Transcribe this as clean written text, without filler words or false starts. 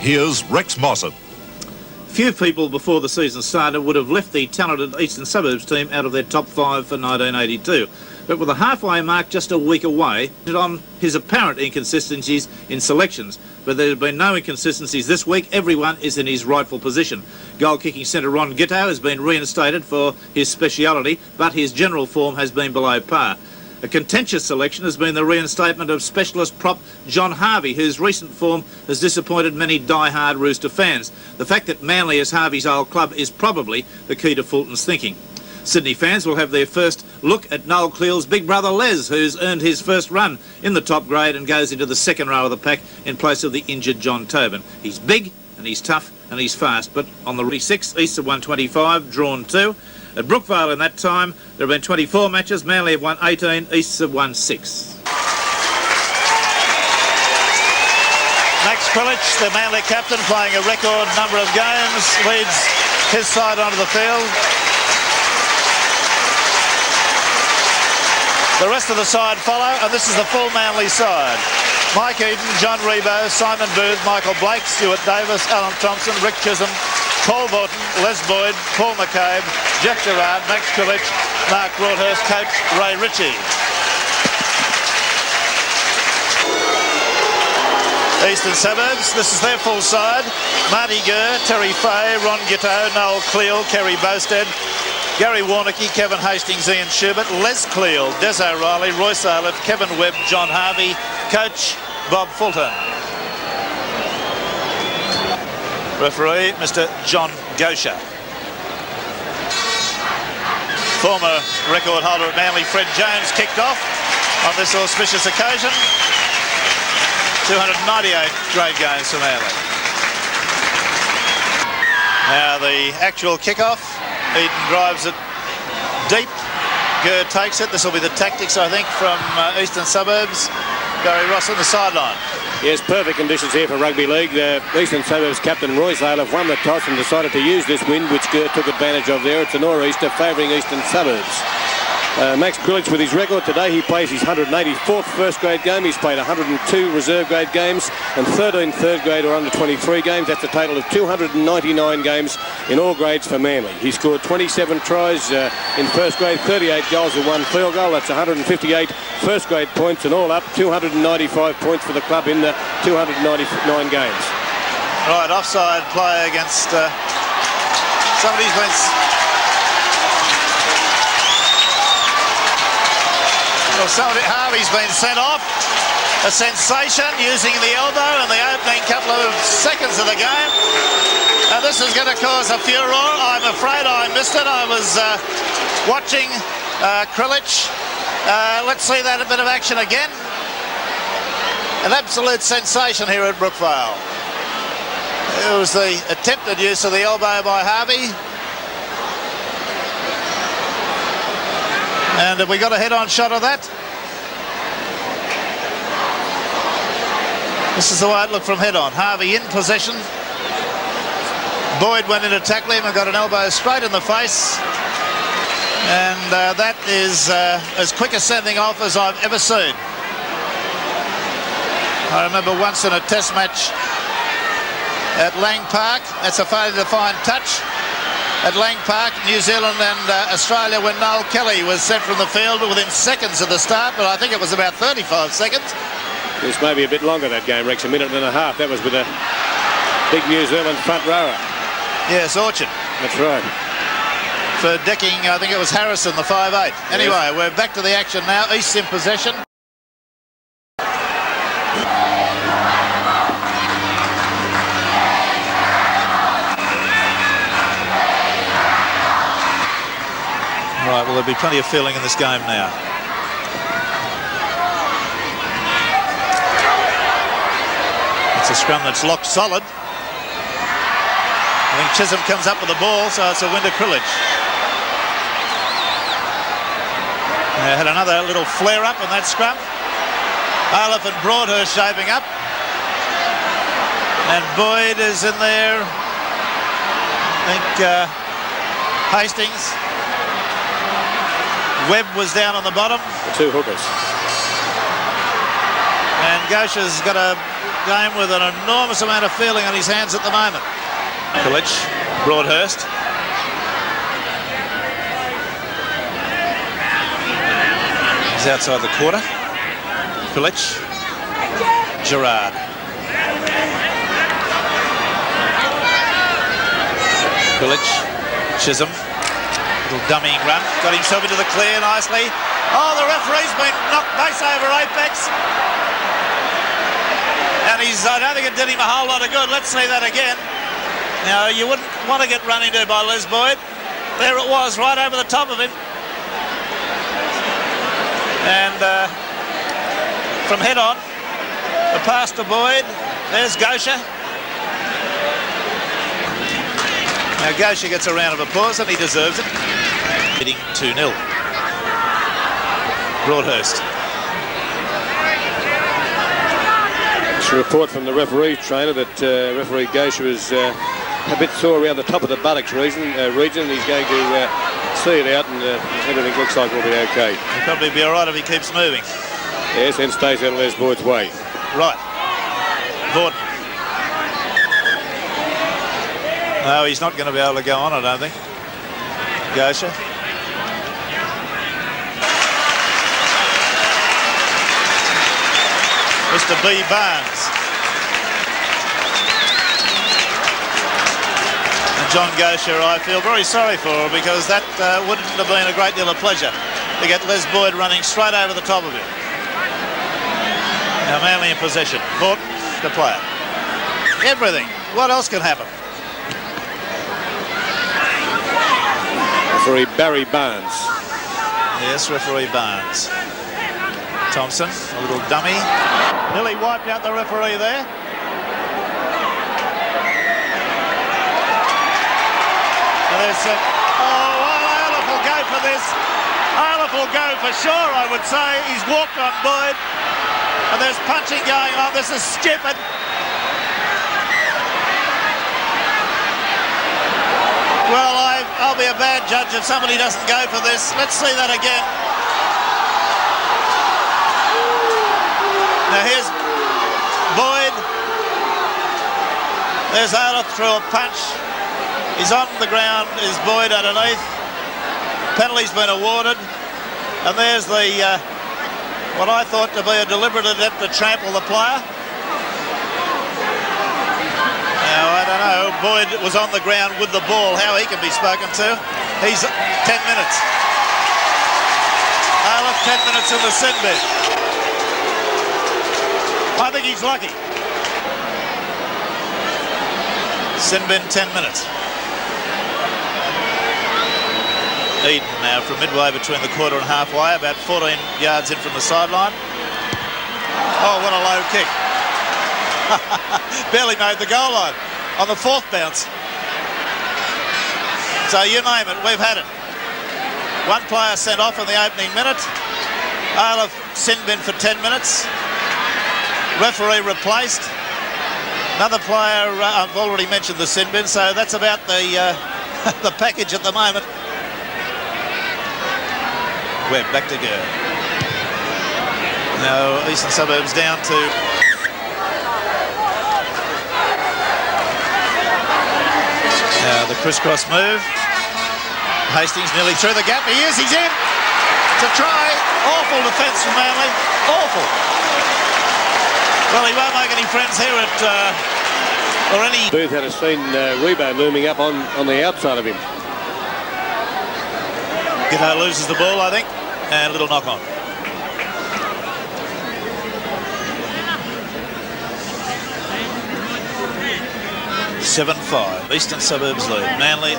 Here's Rex Mossop. Few people before the season started would have left the talented Eastern Suburbs team out of their top 5 for 1982. But with the halfway mark just a week away, on his apparent inconsistencies in selections. But there have been no inconsistencies this week. Everyone is in his rightful position. Goal-kicking centre Ron Gitto has been reinstated for his speciality, but his general form has been below par. A contentious selection has been the reinstatement of specialist prop John Harvey, whose recent form has disappointed many die-hard Rooster fans. The fact that Manly is Harvey's old club is probably the key to Fulton's thinking. Sydney fans will have their first look at Noel Cleale's big brother Les, who's earned his first run in the top grade and goes into the second row of the pack in place of the injured John Tobin. He's big and he's tough and he's fast, but on the 6th, East of 125, drawn 2. At Brookvale in that time, there have been 24 matches. Manly have won 18, Easts have won 6. Max Krilich, the Manly captain, playing a record number of games, leads his side onto the field. The rest of the side follow, and this is the full Manly side. Mike Eden, John Rebo, Simon Booth, Michael Blake, Stuart Davis, Alan Thompson, Rick Chisholm, Paul Vaughton, Les Boyd, Paul McCabe, Jeff Gerard, Max Krilich, Mark Broadhurst, coach Ray Ritchie. Eastern Suburbs, this is their full side. Marty Gurr, Terry Fay, Ron Gitto, Noel Cleale, Kerry Bosted, Gary Warnicky, Kevin Hastings, Ian Schubert, Les Cleale, Des O'Reilly, Royce Aliff, Kevin Webb, John Harvey, coach Bob Fulton. Referee, Mr. John Gosha. Former record holder at Manly, Fred Jones, kicked off on this auspicious occasion. 298 great games for Manly. Now the actual kick-off. Eden drives it deep. Gurr takes it. This will be the tactics, I think, from Eastern Suburbs. Barry Ross on the sideline. Yes, perfect conditions here for rugby league. The Eastern Suburbs captain Royce Aliff won the toss and decided to use this wind, which Gurr took advantage of there. It's a nor'easter favouring Eastern Suburbs. Max Krilich with his record today. He plays his 184th first grade game. He's played 102 reserve grade games and 13 third grade or under 23 games. That's a total of 299 games in all grades for Manly. He scored 27 tries in first grade, 38 goals and 1 field goal. That's 158 first grade points, and all up 295 points for the club in the 299 games. Right, offside play against somebody's been... Harvey's been sent off. A sensation using the elbow in the opening couple of seconds of the game. And this is going to cause a furore. I'm afraid I missed it. I was watching Krilich. Let's see that a bit of action again. An absolute sensation here at Brookvale. It was the attempted use of the elbow by Harvey. And have we got a head-on shot of that? This is the way it looked from head-on. Harvey in possession. Boyd went in to tackle him and got an elbow straight in the face. And that is as quick a sending off as I've ever seen. I remember once in a test match at Lang Park. That's a failure to find touch. At Lang Park, New Zealand and Australia, when Noel Kelly was sent from the field within seconds of the start, but I think it was about 35 seconds. This may be a bit longer, that game, Rex, a minute and a half. That was with a big New Zealand front rower. Yes, Orchard. That's right. For decking, I think it was Harrison, the 5'8". Anyway, yes. We're back to the action now. East in possession. Right, well, there'll be plenty of feeling in this game now. It's a scrum that's locked solid. I think Chisholm comes up with the ball, so it's a win to Krilich. Had another little flare-up in that scrum. Aliff and Broadhurst shaping up. And Boyd is in there. I think Hastings. Webb was down on the bottom. The two hookers. And Gosha's got a game with an enormous amount of feeling on his hands at the moment. Kulich, Broadhurst. He's outside the quarter. Kulich, Gerard. Kulich, Chisholm. Little dummying run. Got himself into the clear nicely. Oh, the referee's been knocked base over apex. And I don't think it did him a whole lot of good. Let's see that again. Now, you wouldn't want to get run into by Les Boyd. There it was, right over the top of him. And from head on, the pass to Boyd. There's Gosha. Now, Gosha gets a round of applause, and he deserves it. Hitting 2-0. Broadhurst. It's a report from the referee trainer that referee Gosha was a bit sore around the top of the buttocks region. He's going to see it out, and everything looks like it'll be okay. He'll probably be all right if he keeps moving. Yes, and stays out of Les Boyd's way. Right. Vaughton. No, he's not going to be able to go on, I don't think. Gosha. Mr. B. Barnes. And John Gosha, I feel very sorry for, because that wouldn't have been a great deal of pleasure to get Les Boyd running straight over the top of him. Now Manly in possession. Vaughton, the player. Everything. What else can happen? Referee Barry Barnes. Yes, referee Barnes. Thompson, a little dummy. Nearly wiped out the referee there. And there's Ayliffe will go for this. Ayliffe will go for sure, I would say. He's walked on Boyd. And there's punching going on. This is stupid. Well, I'll be a bad judge if somebody doesn't go for this. Let's see that again. Now here's Boyd. There's Ayliffe through a punch. He's on the ground. Is Boyd underneath? Penalty's been awarded. And there's the what I thought to be a deliberate attempt to trample the player. Now, I don't know. Boyd was on the ground with the ball. How he can be spoken to. He's 10 minutes. Ayliffe 10 minutes in the sin bin. I think he's lucky. Sin bin 10 minutes. Eden now from midway between the quarter and halfway, about 14 yards in from the sideline. Oh, what a low kick. Barely made the goal line on the fourth bounce. So you name it, we've had it. One player sent off in the opening minute. Ayliffe sin bin for 10 minutes. Referee replaced. Another player, I've already mentioned the sin bin, so that's about the the package at the moment. Webb back to Gurr. Now Eastern Suburbs down to the crisscross move. Hastings nearly through the gap. He's in. To try. Awful defence from Manly. Awful. Well, he won't make any friends here at or any. Booth had seen Rebo looming up on the outside of him. G'day loses the ball, I think, and a little knock on. (7-5) Eastern Suburbs lead. Manly.